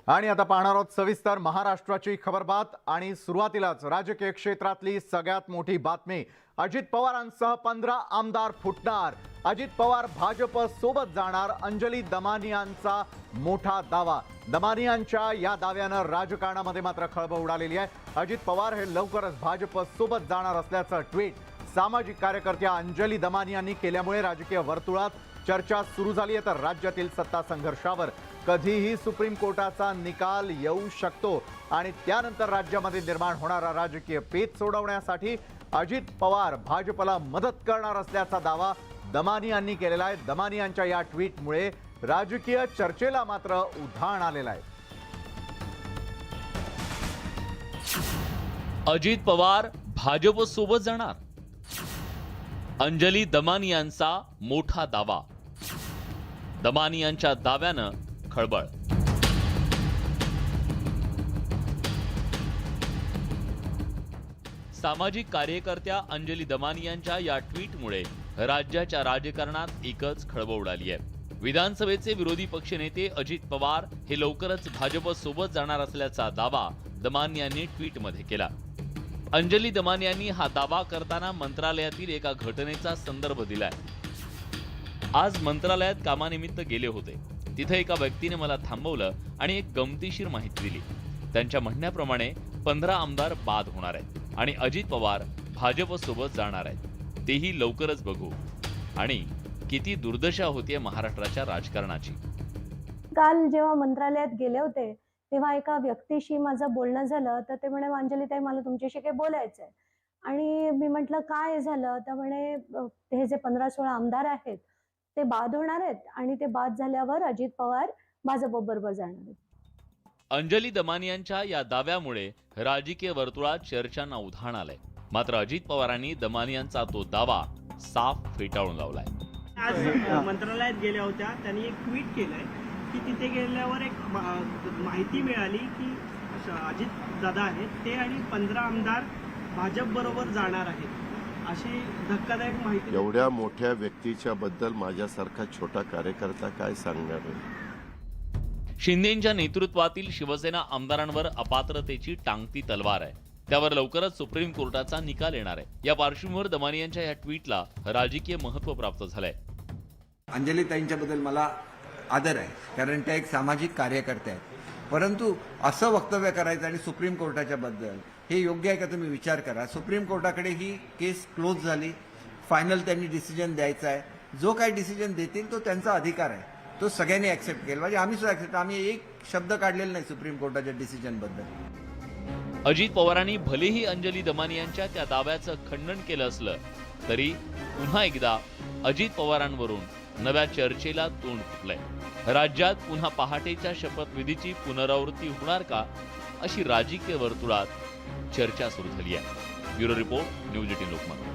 आणि आता पाहणार आहोत सविस्तर महाराष्ट्राची खबरबात। आणि सुरुवातीलाच राजकीय क्षेत्रातली सगळ्यात मोठी बातमी। अजित पवारांसह 15 आमदार फुटणार। अजित पवार भाजप सोबत जाणार, अंजली दमानियांचा मोठा दावा। दमानियांच्या या दाव्यानं राजकारणामध्ये मात्र खळबळ उडालेली आहे। अजित पवार हे लवकरच भाजप सोबत जाणार असल्याचं ट्विट सामाजिक कार्यकर्त्या अंजली दमानियांनी केल्यामुळे राजकीय वर्तुळात चर्चा सुरू झाली आहे। तर राज्यातील सत्ता संघर्षावर कधीही सुप्रीम कोर्टाचा निकाल येऊ शकतो आणि त्यानंतर राज्यामध्ये निर्माण होणारा राजकीय पेच सोडवण्यासाठी अजित पवार भाजपला मदत करणार असल्याचा दावा दमानी यांनी केलेला आहे। दमानी यांच्या या ट्विटमुळे राजकीय चर्चेला मात्र उधाण आलेलं आहे। अजित पवार भाजप सोबत जाणार, अंजली दमानी यांचा मोठा दावा। दमानी यांच्या दाव्यानं खळबळ। सामाजिक कार्यकर्त्या अंजली दमानी यांच्या या ट्विटमुळे राज्याच्या राजकारणात एकच खळबळ उडाली आहे। विधानसभेचे विरोधी पक्षनेते अजित पवार हे लवकरच भाजप सोबत जाणार असल्याचा दावा दमानी यांनी ट्विटमध्ये केला। अंजली दमानी यांनी हा दावा करताना मंत्रालयातील एका घटनेचा संदर्भ दिलाय। आज मंत्रालयात कामानिमित्त गेले होते, तिथे एका व्यक्तीने मला थांबवलं आणि एक गमतीशीर माहिती दिली। त्यांच्या म्हणण्याप्रमाणे 15 आमदार बाद होणार आहेत आणि अजित पवार भाजप सोबत जाणार आहेत, तेही लवकरच बघू। आणि किती दुर्दशा होतीये महाराष्ट्राच्या राजकारणाची। काल जेव्हा मंत्रालयात गेले होते तेव्हा एका व्यक्तीशी माझं बोलणं झालं, तर ते म्हणे अंजलीताई मला तुमच्याशी काही बोलायचं आहे। आणि मी म्हटलं काय झालं, तर म्हणे हे जे 15-16 आमदार आहेत ते बाद होणार आहेत आणि ते बाद झाल्यावर अजित पवार भाजपबरोबर जाणार आहेत। अंजली दमानी यांच्या या दाव्यामुळे राजकीय वर्तुळात चर्चांना उधाण आलंय। मात्र अजित पवारांनी दमानी यांचा तो दावा साफ फेटाळून लावलाय। आज मंत्रालयात गेल्या होत्या, त्यांनी एक ट्विट केलंय की तिथे गेल्यावर एक माहिती मिळाली की अजित दादा आहेत ते आणि 15 आमदार भाजप बरोबर जाणार आहेत, अशी धक्कादायक माहिती। एवढ्या मोठ्या व्यक्तीच्या बद्दल माझ्यासारखा छोटा कार्यकर्ता काय सांगणार आहे? शिंदेंच्या नेतृत्वातील शिवसेना आमदारांवर अपात्रतेची टांगती तलवार आहे, त्यावर लवकरच सुप्रीम कोर्टाचा निकाल येणार आहे। या पार्श्वभूमीवर दमानी यांच्या या ट्विटला राजकीय महत्त्व प्राप्त झालंय। अंजलीताईंच्याबद्दल मला आदर आहे, कारण त्या एक सामाजिक कार्यकर्ते आहेत। परंतु असं वक्तव्य करायचं आणि सुप्रीम कोर्टाच्या बद्दल हे योग्य आहे का? तुम्ही विचार करा। सुप्रीम कोर्टाकडे ही केस क्लोज झाली, फायनल त्यांनी डिसिजन द्यायचा आहे। जो काही डिसिजन देतील तो त्यांचा अधिकार आहे, तो सगळ्यांनी ऍक्सेप्ट केला पाहिजे। आम्ही सुद्धा ऍक्सेप्ट, आम्ही एक शब्द काढलेला नाही सुप्रीम कोर्टाच्या डिसिजन बद्दल। अजित पवारांनी भलेही अंजली दमानी यांच्या त्या दाव्याचं खंडन केलं असलं तरी पुन्हा एकदा अजित पवारांवरून नव्या चर्चेला तोंड फुटलंय। राज्यात पुन्हा पहाटेच्या शपथविधीची पुनरावृत्ती होणार का, अशी राजकीय वर्तुळात चर्चा सुरू झाली आहे। Bureau report, news 18 Lokmat.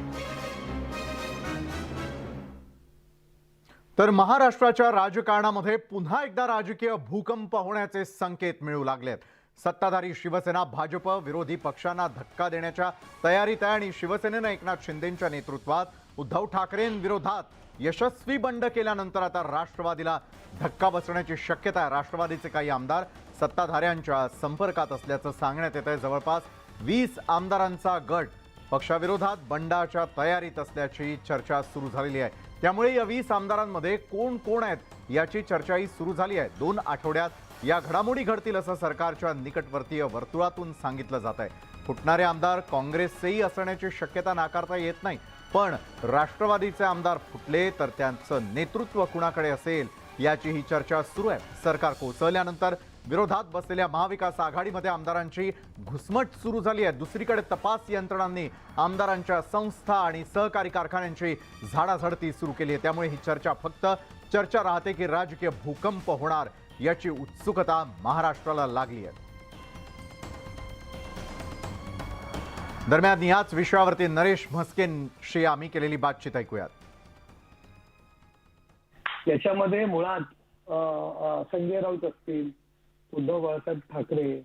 तर महाराष्ट्राच्या राजकारणामध्ये पुन्हा एकदा राजकीय भूकंप होण्याचे संकेत मिळू लागलेत। सत्ताधारी शिवसेना भाजप विरोधी पक्षांना धक्का देण्याच्या तयारीत आहे आणि शिवसेनेनं एकनाथ शिंदेंच्या नेतृत्वात उद्धव ठाकरेंविरोधात यशस्वी बंड केल्यानंतर आता राष्ट्रवादीला धक्का बसण्याची शक्यता आहे। राष्ट्रवादीचे काही आमदार सत्ताधाऱ्यांच्या संपर्कात असल्याचं सांगण्यात येत आहे। जवळपास 20 आमदारांचा गट पक्षाविरोधात बंडाच्या तयारीत असल्याची चर्चा सुरू झालेली आहे। त्यामुळे या 20 आमदारांमध्ये कोण कोण आहेत याची चर्चाही सुरू झाली आहे। 2 आठवड्यात या घडामोडी घडतील असं सरकारच्या निकटवर्तीय वर्तुळातून सांगितलं जात आहे। फुटणारे आमदार काँग्रेसचेही असण्याची शक्यता नाकारता येत नाही, पण राष्ट्रवादीचे आमदार फुटले तर त्यांचं नेतृत्व कुणाकडे असेल याची ही चर्चा सुरू आहे। सरकार कोसळल्यानंतर विरोधात बसलेल्या महाविकास आघाडीमध्ये आमदारांची घुसमट सुरू झाली आहे। दुसरीकडे तपास यंत्रणांनी आमदारांच्या संस्था आणि सहकारी कारखान्यांची झाडाझडती सुरू केली आहे। त्यामुळे ही चर्चा फक्त चर्चा राहते की राजकीय भूकंप होणार याची उत्सुकता महाराष्ट्राला लागली आहे। दरम्यान याच विषयावरती नरेश म्हस्केंशी आम्ही केलेली बातचीत ऐकूयात। याच्यामध्ये मुळात संजय राऊत असतील, उद्धव बाळासाहेब ठाकरे,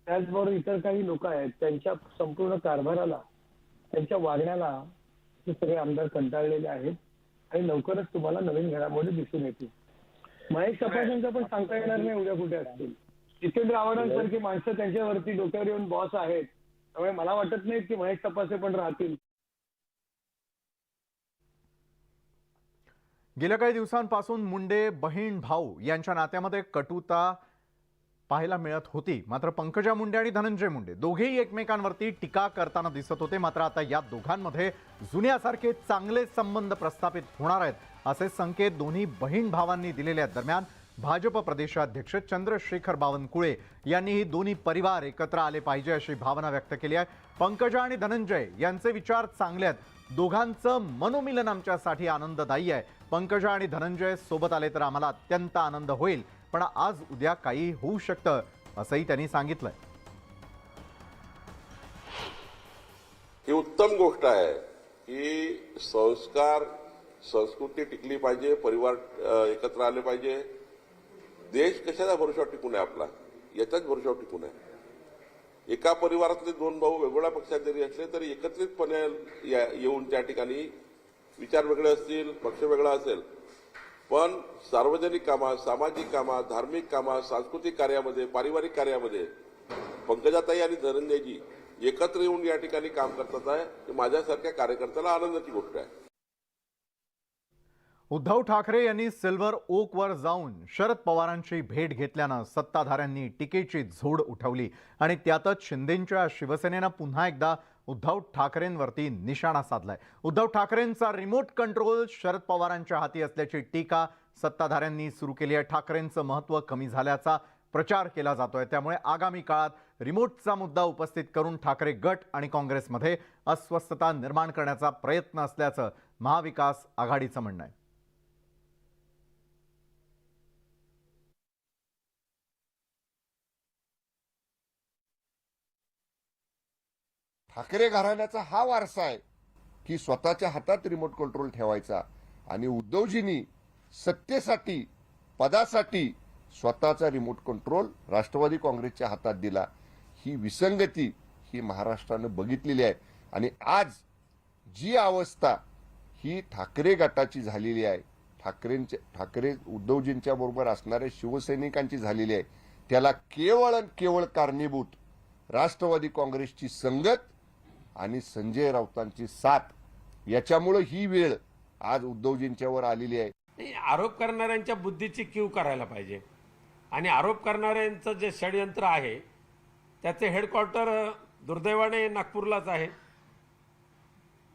त्याचबरोबर इतर काही लोक आहेत, त्यांच्या संपूर्ण कारभाराला, त्यांच्या वागण्याला हे सगळे आमदार कंटाळलेले आहेत आणि लवकरच तुम्हाला नवीन घडामोडी दिसून येतील। महेश सपाट्यांचं पण सांगता येणार नाही उद्या कुठे असतील। जितेंद्र आव्हाडांसारखी माणसं त्यांच्यावरती डोक्यावर येऊन बॉस आहेत. त्यामुळे मला वाटत नाही की महेश तपासे पण राहतील. गेल्या काही दिवसांपासून मुंडे बहीण भाऊ यांच्या नात्यामध्ये कटुता पाहायला मिळत होती. मात्र पंकजा मुंडे आणि धनंजय मुंडे दोघेही एकमेकांवरती टीका करताना दिसत होते. मात्र आता या दोघांमध्ये जुन्यासारखे चांगले संबंध प्रस्थापित होणार आहेत असे संकेत दोन्ही बहीण भावांनी दिलेले आहेत. दरम्यान भाजप प्रदेशाध्यक्ष चंद्रशेखर बावनकुळे यांनी ही दोन्ही परिवार एकत्र आले पाहिजे अशी भावना व्यक्त केली आहे. पंकजा आणि धनंजय यांचे विचार चांगले आहेत. दोघांचं मनोमिलन आमच्यासाठी आनंददायी आहे. पंकजा आणि धनंजय सोबत आले तर आम्हाला अत्यंत आनंद होईल, पण आज उद्या काही होऊ शकतं असंही त्यांनी सांगितलंय. ही उत्तम गोष्ट आहे की संस्कार संस्कृती टिकली पाहिजे, परिवार एकत्र आले पाहिजे. देश कशाच्या भरोशावर टिकून आहे आपला, याच्याच भरोशावर टिकून आहे. एका परिवारातले दोन भाऊ वेगवेगळ्या पक्षात जरी असले तरी एकत्रितपणे येऊन त्या ठिकाणी विचार वेगळे असतील, पक्ष वेगळा असेल, पण सार्वजनिक कामात, सामाजिक कामात, धार्मिक कामात, सांस्कृतिक कार्यामध्ये, पारिवारिक कार्यामध्ये पंकजाताई आणि धनंजयजी एकत्र येऊन या ठिकाणी काम करतात आहे. हे माझ्यासारख्या कार्यकर्त्याला आनंदाची गोष्ट आहे. उद्धव ठाकरे यांनी सिल्व्हर ओकवर जाऊन शरद पवारांची भेट घेतल्यानं सत्ताधाऱ्यांनी टीकेची झोड उठवली आणि त्यातच शिंदेंच्या शिवसेनेनं पुन्हा एकदा उद्धव ठाकरेंवरती निशाणा साधलाय. उद्धव ठाकरेंचा रिमोट कंट्रोल शरद पवारांच्या हाती असल्याची टीका सत्ताधाऱ्यांनी सुरू केली आहे. ठाकरेंचं महत्त्व कमी झाल्याचा प्रचार केला जातोय. त्यामुळे आगामी काळात रिमोटचा मुद्दा उपस्थित करून ठाकरे गट आणि काँग्रेसमध्ये अस्वस्थता निर्माण करण्याचा प्रयत्न असल्याचं महाविकास आघाडीचं म्हणणं आहे. ठाकरे घराण्याचा हा वारसा आहे की स्वतःच्या हातात रिमोट कंट्रोल ठेवायचा आणि उद्धवजींनी सत्तेसाठी, पदासाठी स्वतःचा रिमोट कंट्रोल राष्ट्रवादी काँग्रेसच्या हातात दिला. ही विसंगती ही महाराष्ट्रानं बघितलेली आहे आणि आज जी अवस्था ही ठाकरे गटाची झालेली आहे, ठाकरे उद्धवजींच्या बरोबर असणाऱ्या शिवसैनिकांची झालेली आहे, त्याला केवळ आणि केवळ कारणीभूत राष्ट्रवादी काँग्रेसची संगत आणि संजय राऊतांची साथ. याच्यामुळे ही वेळ आज उद्धवजींच्यावर आलेली आहे. आरोप करणाऱ्यांच्या बुद्धीची कीव करायला पाहिजे आणि आरोप करणाऱ्यांचं जे षडयंत्र आहे त्याचे हेडक्वार्टर दुर्दैवाने नागपूरलाच आहे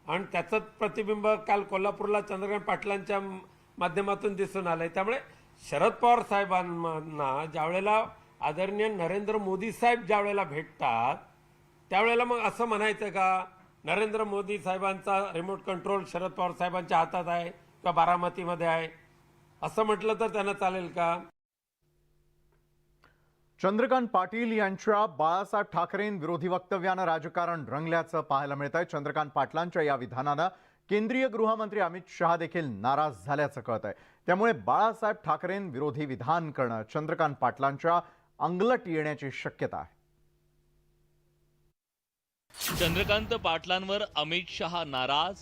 आणि त्याचं प्रतिबिंब काल कोल्हापूरला चंद्रकांत पाटलांच्या माध्यमातून दिसून आलंय. त्यामुळे शरद पवार साहेबांना ज्यावेळेला आदरणीय नरेंद्र मोदी साहेब ज्यावेळेला भेटतात त्यावेळेला मग असं म्हणायचं का नरेंद्र मोदी साहेबांचा रिमोट कंट्रोल शरद पवार साहेबांच्या हातात आहे किंवा बारामतीमध्ये आहे असं म्हटलं तर त्यांना चालेल का? चंद्रकांत पाटील यांच्या बाळासाहेब ठाकरेंविरोधी वक्तव्यानं राजकारण रंगल्याचं पाहायला मिळत आहे. चंद्रकांत पाटलांच्या या विधानानं केंद्रीय गृहमंत्री अमित शहा देखील नाराज झाल्याचं कळत आहे. त्यामुळे बाळासाहेब ठाकरेंविरोधी विधान करणं चंद्रकांत पाटलांच्या अंगलट येण्याची शक्यता आहे. चंद्रकांत पाटलांवर अमित शहा नाराज,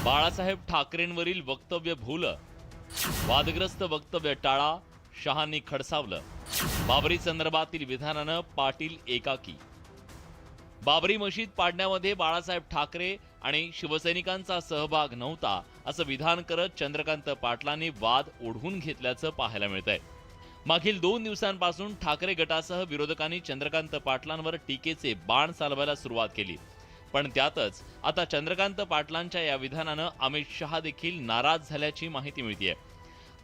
बाळासाहेब ठाकरेंवरील वक्तव्य भूलं, वादग्रस्त वक्तव्य टाळा, शहांनी खडसावलं. बाबरी संदर्भातील विधानानं पाटील एकाकी. बाबरी मशीद पाडण्यामध्ये बाळासाहेब ठाकरे आणि शिवसैनिकांचा सहभाग नव्हता असं विधान करत चंद्रकांत पाटलांनी वाद ओढवून घेतल्याचं पाहायला मिळतंय. मागील 2 दिवसांपासून ठाकरे गटासह विरोधकांनी चंद्रकांत पाटलांवर टीकेचे बाण चालवायला सुरुवात केली. पण त्यातच आता चंद्रकांत पाटलांच्या या विधानानं अमित शहा देखील नाराज झाल्याची माहिती मिळतेय.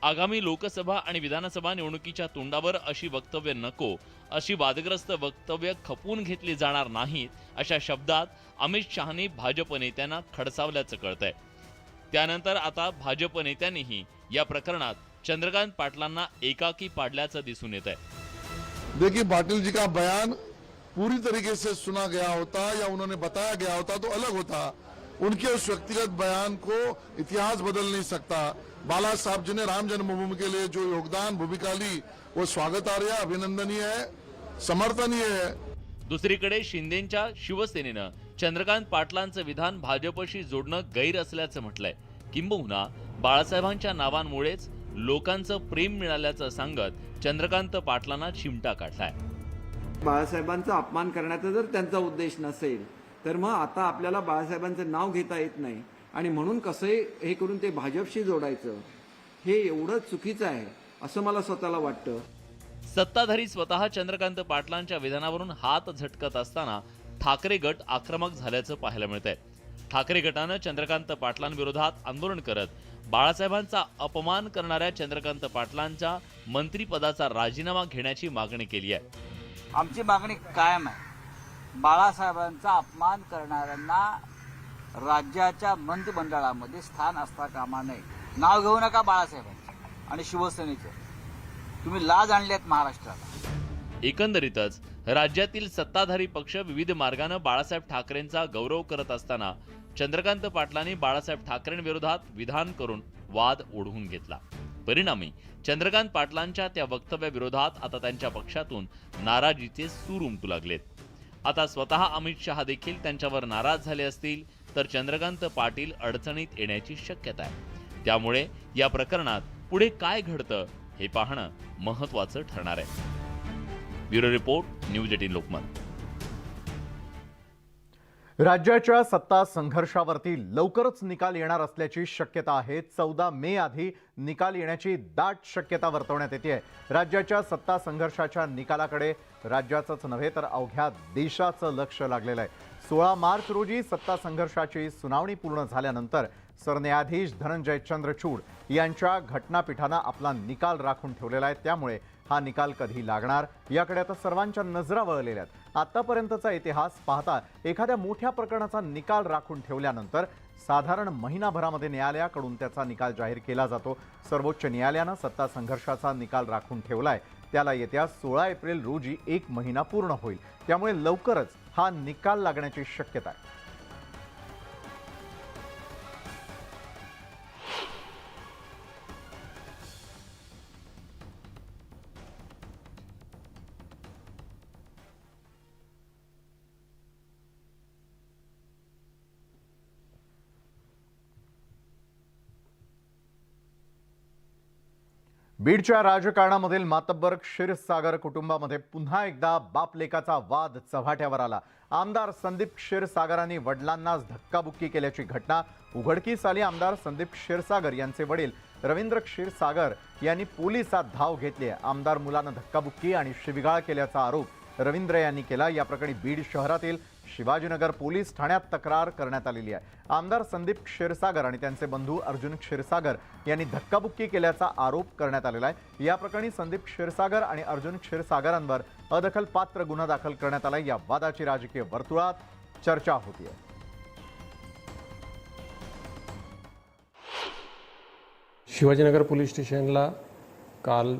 आगामी लोकसभा आणि विधानसभा निवडणुकीच्या तोंडावर अशी वक्तव्य नको, अशी वादग्रस्त वक्तव्य खपवून घेतली जाणार नाहीत अशा शब्दात अमित शहानी भाजप नेत्यांना खडसावल्याचं कळतंय. त्यानंतर आता भाजप नेत्यांनीही या प्रकरणात चंद्रकांत पाटलांना एकाकी पाडल्याचं दिसून येत आहे. देखिए, पाटिल जी का बयान पूरी तरीके से सुना गया होता या उन्होंने बताया गया होता तो अलग होता. उनके उस व्यक्तिगत बयान को इतिहास बदल नहीं सकता. बाला साहब जी ने राम जन्मभूमि के लिए जो योगदान भूमिका ली वो स्वागतार्ह, अभिनंदनीय है, समर्थनीय है. दुसरीकडे शिंदेंच्या शिवसेनेनं चंद्रकांत पाटलांचं विधान भाजपशी जोडणं गैर असल्याचं म्हटलंय. किंबहुना बाळासाहेबांच्या नावांमुळेच लोकांचं प्रेम मिळाल्याचं सांगत चंद्रकांत पाटलांना चिमटा काढलाय. बाळासाहेबांचा अपमान करण्याचा जर त्यांचा उद्देश नसेल तर मग आता आपल्याला बाळासाहेबांचं नाव घेता येत नाही आणि म्हणून कसंही हे करून ते भाजपशी जोडायचं हे एवढं चुकीचं आहे असं मला स्वतःला वाटतं. सत्ताधारी स्वतः चंद्रकांत पाटलांच्या विधानावरून हात झटकत असताना ठाकरे गट आक्रमक झाल्याचं पाहायला मिळतंय. ठाकरे गटानं चंद्रकांत पाटलांविरोधात आंदोलन करत बाळासाहेबांचा अपमान करणाऱ्या चंद्रकांत पाटलांच्या मंत्रिपदाचा राजीनामा घेण्याची मागणी केली आहे. आमची मागणी कायम आहे. बाळासाहेबांचा अपमान करणाऱ्यांना राज्याच्या मंत्रिमंडळामध्ये स्थान असता कामा नये. नाव घेऊ नका बाळासाहेबांचं आणि शिवसेनेचं. तुम्ही लाज आणलीत महाराष्ट्राला. एकंदरीतच राज्यातील सत्ताधारी पक्ष विविध मार्गाने बाळासाहेब ठाकरेंचा गौरव करत असताना चंद्रकांत पाटलांनी बाळासाहेब ठाकरेंविरोधात विधान करून वाद ओढवून घेतला. परिणामी चंद्रकांत पाटलांच्या त्या वक्तव्याविरोधात आता त्यांच्या पक्षातून नाराजीचे सूर उमटू लागलेत. आता स्वतः अमित शहा देखील त्यांच्यावर नाराज झाले असतील तर चंद्रकांत पाटील अडचणीत येण्याची शक्यता आहे. त्यामुळे या प्रकरणात पुढे काय घडतं हे पाहणं महत्त्वाचं ठरणार आहे. Bureau report, news 18 Lokmat. राज्याच्या सत्ता संघर्षावरती लवकरच निकाल येणार असल्याची शक्यता आहे. 14 मे आधी निकाल येण्याची दाट शक्यता वर्तवण्यात येते. राज्याच्या सत्ता संघर्षाच्या निकालाकडे राज्याचंच नव्हे तर अवघ्या देशाचं लक्ष लागलेलं आहे. 16 मार्च रोजी सत्ता संघर्षाची सुनावणी पूर्ण झाल्यानंतर सरन्यायाधीश धनंजय चंद्रचूड यांच्या घटनापीठानं आपला निकाल राखून ठेवलेला आहे. त्यामुळे हा निकाल कधी लागणार याकडे आता सर्वांच्या नजरा वळलेल्या आहेत. आतापर्यंतचा इतिहास पाहता एखाद्या मोठ्या प्रकरणाचा निकाल राखून ठेवल्यानंतर साधारण महिनाभरामध्ये न्यायालयाकडून त्याचा निकाल जाहीर केला जातो. सर्वोच्च न्यायालयानं सत्ता संघर्षाचा निकाल राखून ठेवलाय. त्याला येत्या 16 एप्रिल रोजी 1 महिना पूर्ण होईल. त्यामुळे लवकरच हा निकाल लागण्याची शक्यता आहे. बीडच्या राजकारणामधील मातब्बर क्षीरसागर कुटुंबामध्ये पुन्हा एकदा बाप-लेकाचा वाद चव्हाट्यावर आला. आमदार संदीप क्षीरसागरांनी वडिलांनाच धक्काबुक्की केल्याची घटना उघडकीस आली. आमदार संदीप क्षीरसागर यांचे वडील रवींद्र क्षीरसागर यांनी पोलिसात धाव घेतली आहे. आमदार मुलानं धक्काबुक्की आणि शिवीगाळ केल्याचा आरोप रवींद्र यांनी केला. या प्रकरणी बीड शहरातील शिवाजीनगर पोलीस ठाण्यात तक्रार करण्यात आलेली आहे. आमदार संदीप क्षीरसागर आणि त्यांचे बंधू अर्जुन क्षीरसागर यांनी धक्काबुक्की केल्याचा आरोप करण्यात आलेला आहे. या प्रकरणी संदीप क्षीरसागर आणि अर्जुन क्षीरसागरांवर अदखलपात्र गुन्हा दाखल करण्यात आला. या वादाची राजकीय वर्तुळात चर्चा होतीये. शिवाजीनगर पोलीस स्टेशनला काल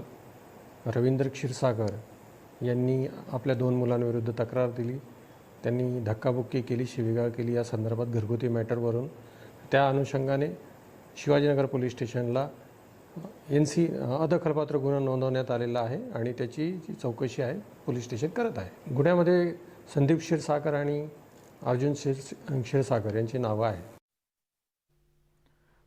रवींद्र क्षीरसागर यांनी आपल्या 2 मुलांविरुद्ध तक्रार दिली. त्यांनी धक्काबुक्की केली, शिवीगाळ केली या संदर्भात घरगुती मॅटरवरून. त्या अनुषंगाने शिवाजीनगर पोलीस स्टेशनला NC अदखलपात्र गुन्हा नोंदवण्यात आलेला आहे आणि त्याची जी चौकशी आहे पोलीस स्टेशन करत आहे. गुन्ह्यामध्ये संदीप क्षीरसागर आणि अर्जुन क्षीरसागर यांची नावं आहेत.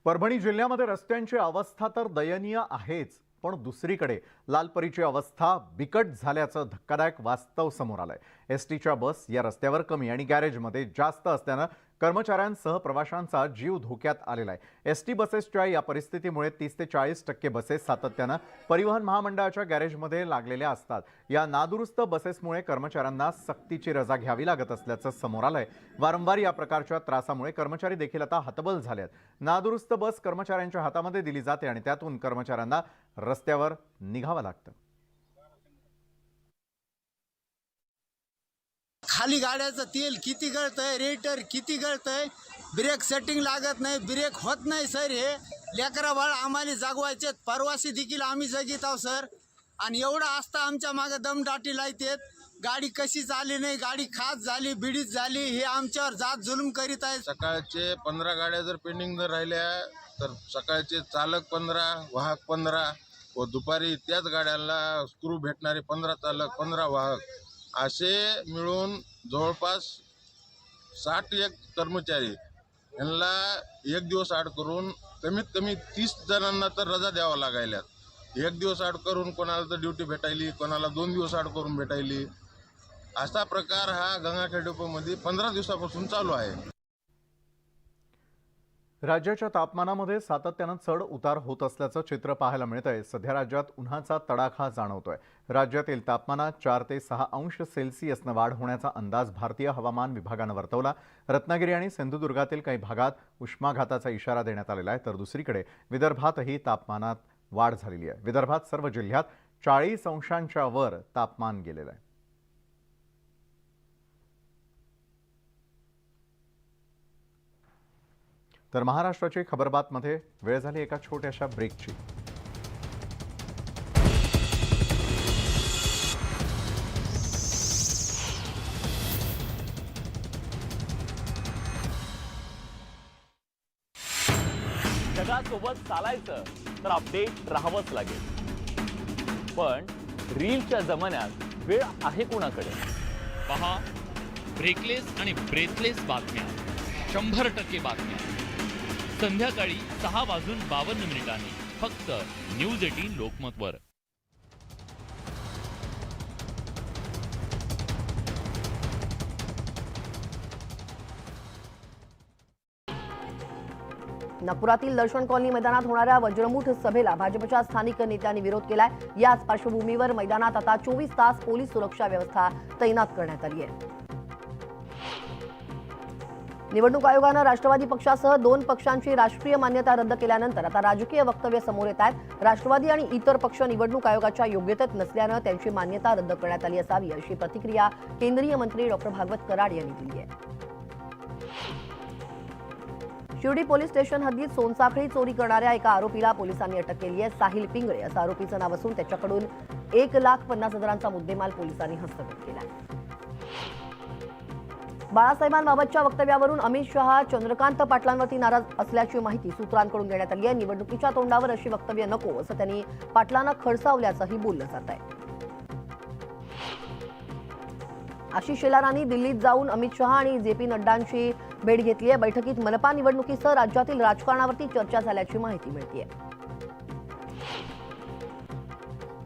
परभणी जिल्ह्यामध्ये रस्त्यांची अवस्था तर दयनीय आहेच, पण दुसरीकडे लालपरीची अवस्था बिकट झाल्याचं धक्कादायक वास्तव समोर आलंय. एसटीच्या बस या रस्त्यावर कमी आणि गॅरेजमध्ये जास्त असल्यानं कर्मचाऱ्यांसह प्रवाशांचा जीव धोक्यात आलेला आहे. एसटी बसेसच्या या परिस्थितीमुळे 30 ते 40% बसेस सातत्यानं परिवहन महामंडळाच्या गॅरेजमध्ये लागलेल्या असतात. या नादुरुस्त बसेसमुळे कर्मचाऱ्यांना सक्तीची रजा घ्यावी लागत असल्याचं समोर आलंय. वारंवार या प्रकारच्या त्रासामुळे कर्मचारी देखील आता हतबल झाले आहेत. नादुरुस्त बस कर्मचाऱ्यांच्या हातामध्ये दिली जाते आणि त्यातून कर्मचाऱ्यांना रस्त्यावर निघावं लागतं. खाली गाड्याचं तेल किती गळतंय, रेटर किती गळतंय, ब्रेक सेटिंग लागत नाही, ब्रेक होत नाही सर. हे लेकरा बाळ आम्हाला जागवायचे, परवासी देखील आम्ही जगीत आहोत सर. आणि एवढं असता आमच्या मागे दमदाटी लायतेत. गाडी कशी चालली नाही, गाडी खास झाली, बिडीच झाली, हे आमच्यावर जात जुलूम करीत आहे. सकाळचे 15 गाड्या जर पेंडिंग जर राहिल्या तर सकाळचे चालक 15, वाहक 15 व दुपारी त्याच गाड्यांना स्क्रू भेटणारे 15 चालक 15 वाहक असे मिळून जवळपास 61 कर्मचारी यांना एक दिवस आड करून कमीत कमी 30 जणांना तर रजा द्यावा लागायल्यात. एक दिवस आड करून कोणाला तर ड्युटी भेटायली, कोणाला 2 दिवस आड करून भेटायली. असा प्रकार हा गंगाखेड डेपोमध्ये 15 दिवसापासून चालू आहे. राज्याच्या तापमानामध्ये सातत्यानं चढ उतार होत असल्याचं चित्र पाहायला मिळतंय. सध्या राज्यात उन्हाचा तडाखा जाणवतोय. राज्यातील तापमानात 4 ते 6 अंश सेल्सिअसनं वाढ होण्याचा अंदाज भारतीय हवामान विभागानं वर्तवला. रत्नागिरी आणि सिंधुदुर्गातील काही भागात उष्माघाताचा इशारा देण्यात आलेला आहे, तर दुसरीकडे विदर्भातही तापमानात वाढ झालेली आहे. विदर्भात सर्व जिल्ह्यात 40 अंशांच्या वर तापमान गेलेलं आहे. तर महाराष्ट्राची खबरबातमध्ये वेळ झाली एका छोट्याशा ब्रेकची. जगासोबत चालायचं तर अपडेट राहावंच लागेल. पण रीलच्या जमान्यात वेळ आहे कोणाकडे? पहा ब्रेकलेस आणि ब्रेथलेस बातम्या, 100% बातम्या, संध्याकाळी 6:52 फक्त न्यूज 18 लोकमतवर. नागपुरातील दर्शन कॉलनी मैदानात होणाऱ्या वज्रमुठ सभेला भाजपच्या स्थानिक नेत्यांनी विरोध केलाय. याच पार्श्वभूमीवर मैदानात आता 24 तास पोलीस सुरक्षा व्यवस्था तैनात करण्यात आली आहे. निवडणूक आयोगानं राष्ट्रवादी पक्षासह 2 पक्षांची राष्ट्रीय मान्यता रद्द केल्यानंतर आता राजकीय वक्तव्य समोर येत आहेत. राष्ट्रवादी आणि इतर पक्ष निवडणूक आयोगाच्या योग्यतेत नसल्यानं त्यांची मान्यता रद्द करण्यात आली असावी, अशी प्रतिक्रिया केंद्रीय मंत्री डॉ. भागवत कराड यांनी दिली आहे. शिर्डी पोलीस स्टेशन हद्दीत सोनसाखळी चोरी करणाऱ्या एका आरोपीला पोलिसांनी अटक केली आहे. साहिल पिंगळे असं आरोपीचं नाव असून त्याच्याकडून 1,50,000चा मुद्देमाल पोलिसांनी हस्तगत केला. बाळासाहेबांबाबतच्या वक्तव्यावरून अमित शहा चंद्रकांत पाटलांवरती नाराज असल्याची माहिती सूत्रांकडून देण्यात आली आहे. निवडणुकीच्या तोंडावर अशी वक्तव्य नको असं त्यांनी पाटलांना खडसावल्याचंही बोललं जात आहे. आशिष शेलारांनी दिल्लीत जाऊन अमित शहा आणि JP नड्डांची भेट घेतली आहे. बैठकीत मनपा निवडणुकीसह राज्यातील राजकारणावरती चर्चा झाल्याची माहिती मिळते.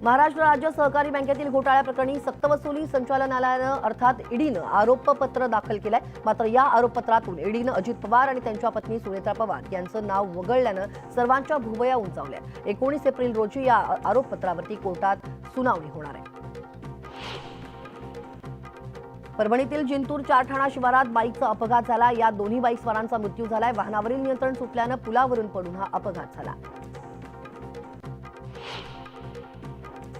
महाराष्ट्र राज्य सहकारी बँकेतील घोटाळ्याप्रकरणी सक्तवसुली संचालनालयानं अर्थात ईडीनं आरोपपत्र दाखल केलंय. मात्र या आरोपपत्रातून ईडीनं अजित पवार आणि त्यांच्या पत्नी सुनेत्रा पवार यांचं नाव वगळल्यानं सर्वांच्या भुवया उंचावल्या. 19 एप्रिल रोजी या आरोपपत्रावरती कोर्टात सुनावणी होणार आहे. परभणीतील जिंतूर चारठाणा शिवारात बाईकचा अपघात झाला. या दोन्ही बाईक स्वारांचा मृत्यू झालाय. वाहनावरील नियंत्रण सुटल्यानं पुलावरून पडून हा अपघात झाला.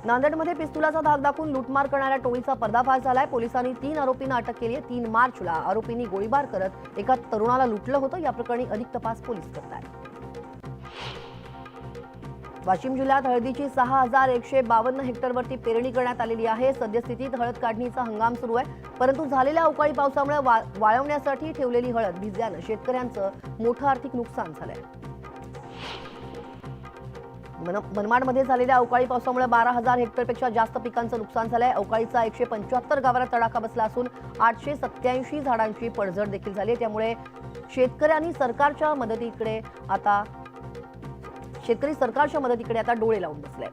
नांदेडमध्ये पिस्तुलाचा धाक दाखवून लूटमार करणाऱ्या टोळीचा पर्दाफाश झालाय. पोलिसांनी 3 आरोपींना अटक केली आहे. 3 मार्चला आरोपींनी गोळीबार करत एका तरुणाला लुटलं होतं. या प्रकरणी अधिक तपास पोलीस करत आहेत. वाशिम जिल्ह्यात हळदीची 6,152 हेक्टरवरती पेरणी करण्यात आलेली आहे. सद्यस्थितीत हळद काढणीचा हंगाम सुरू आहे, परंतु झालेल्या अवकाळी पावसामुळे वाळवण्यासाठी ठेवलेली हळद भिजल्यानं शेतकऱ्यांचं मोठं आर्थिक नुकसान झालंय. मनमाडमध्ये झालेल्या अवकाळी पावसामुळे 12,000 हेक्टरपेक्षा जास्त पिकांचं नुकसान झालंय. अवकाळीचा 175 गावांना तडाखा बसला असून 887 झाडांची पडझड देखील झाली. त्यामुळे शेतकरी सरकारच्या मदतीकडे आता डोळे लावून बसले.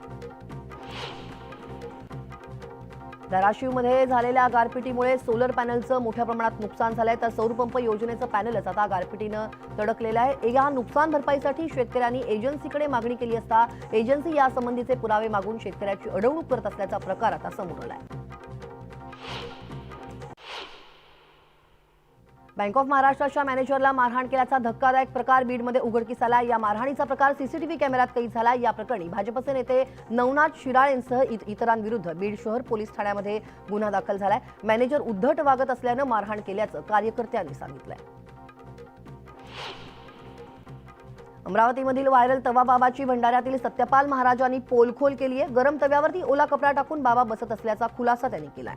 धाराशिवमध्ये झालेल्या गारपिटीमुळे सोलर पॅनलचं मोठ्या प्रमाणात नुकसान झालंय, तर सौरपंप योजनेचं पॅनलच आता गारपिटीनं तडकलेलं आहे. या नुकसान भरपाईसाठी शेतकऱ्यांनी एजन्सीकडे मागणी केली असता एजन्सी यासंबंधीचे पुरावे मागून शेतकऱ्याची अडवणूक करत असल्याचा प्रकार आता समोर आलाय. बँक ऑफ महाराष्ट्राच्या मॅनेजरला मारहाण केल्याचा धक्कादायक प्रकार बीडमध्ये उघडकीस आला. या मारहाणीचा प्रकार सीसीटीव्ही कॅमेऱ्यात कैद झाला. या प्रकरणी भाजपचे नेते नवनाथ शिराळेंसह इतरांविरुद्ध बीड शहर पोलीस ठाण्यामध्ये गुन्हा दाखल झालाय. मॅनेजर उद्धट वागत असल्यानं मारहाण केल्याचं कार्यकर्त्यांनी सांगितलंय. अमरावतीमधील व्हायरल तवा बाबाची भंडाऱ्यातील सत्यपाल महाराजांनी पोलखोल केली आहे. गरम तव्यावरती ओला कपडा टाकून बाबा बसत असल्याचा खुलासा त्यांनी केलाय.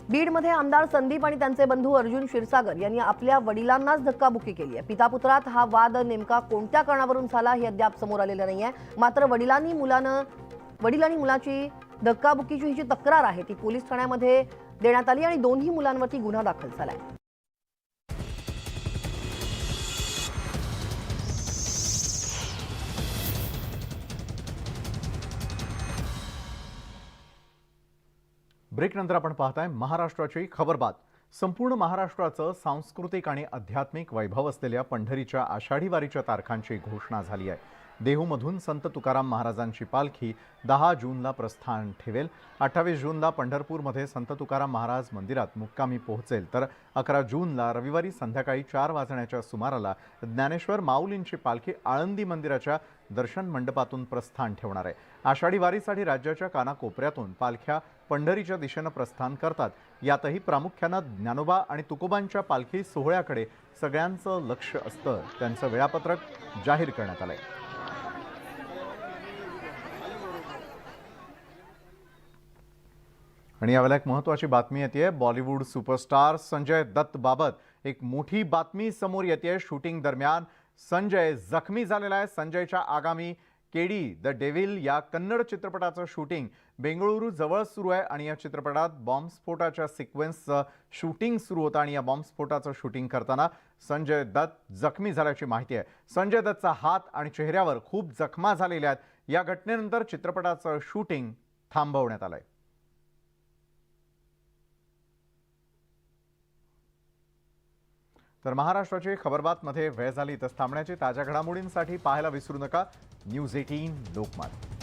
बीडमध्ये आमदार संदीप आणि त्यांचे बंधू अर्जुन क्षीरसागर यांनी आपल्या वडिलांनाच धक्काबुक्की केली आहे. पितापुत्रात हा वाद नेमका कोणत्या कारणावरून झाला हे अद्याप समोर आलेलं नाहीये. मात्र वडिलांनी मुलाची धक्काबुक्कीची ही जी तक्रार आहे ती पोलीस ठाण्यामध्ये देण्यात आली आणि दोन्ही मुलांवरती गुन्हा दाखल झालाय. ब्रेक नंतर आपण पाहताय महाराष्ट्राची खबरबात. संपूर्ण महाराष्ट्राचं सांस्कृतिक आणि आध्यात्मिक वैभव असलेल्या पंढरीच्या आषाढी वारीच्या तारखांची घोषणा झाली आहे. देहूमधून संत तुकाराम महाराजांची पालखी 10 जूनला प्रस्थान ठेवेल. 28 जूनला पंढरपूरमध्ये संत तुकाराम महाराज मंदिरात मुक्कामी पोहोचेल, तर 11 जूनला रविवारी संध्याकाळी 4 वाजण्याच्या सुमाराला ज्ञानेश्वर माऊलींची पालखी आळंदी मंदिराच्या दर्शन मंडपातून प्रस्थान ठेवणार आहे. आषाढी वारीसाठी राज्याच्या कानाकोपऱ्यातून पालख्या पंढरीच्या दिशेनं प्रस्थान करतात. यातही प्रामुख्यानं ज्ञानोबा आणि तुकोबांच्या पालखी सोहळ्याकडे सगळ्यांचं लक्ष असतं. त्यांचं वेळापत्रक जाहीर करण्यात आलंय. आणि यावेळेला एक महत्त्वाची बातमी येते. बॉलिवूड सुपरस्टार संजय दत्त बाबत एक मोठी बातमी समोर येते. शूटिंग दरम्यान संजय जखमी झालेला आहे. संजयच्या आगामी केडी द डेव्हिल या कन्नड चित्रपटाचं शूटिंग बेंगळुरू जवळ सुरू आहे आणि या चित्रपटात बॉम्बस्फोटाच्या सिक्वेन्सचं शूटिंग सुरू होतं आणि या बॉम्बस्फोटाचं शूटिंग करताना संजय दत्त जखमी झाल्याची माहिती आहे. संजय दत्तचा हात आणि चेहऱ्यावर खूप जखमा झालेल्या आहेत. या घटनेनंतर चित्रपटाचं शूटिंग थांबवण्यात आलंय. तर महाराष्ट्राची खबरबातमध्ये वेळ झाली. इथंच थांबण्याची. ताज्या घडामोडींसाठी पाहायला विसरू नका न्यूज 18 लोकमत.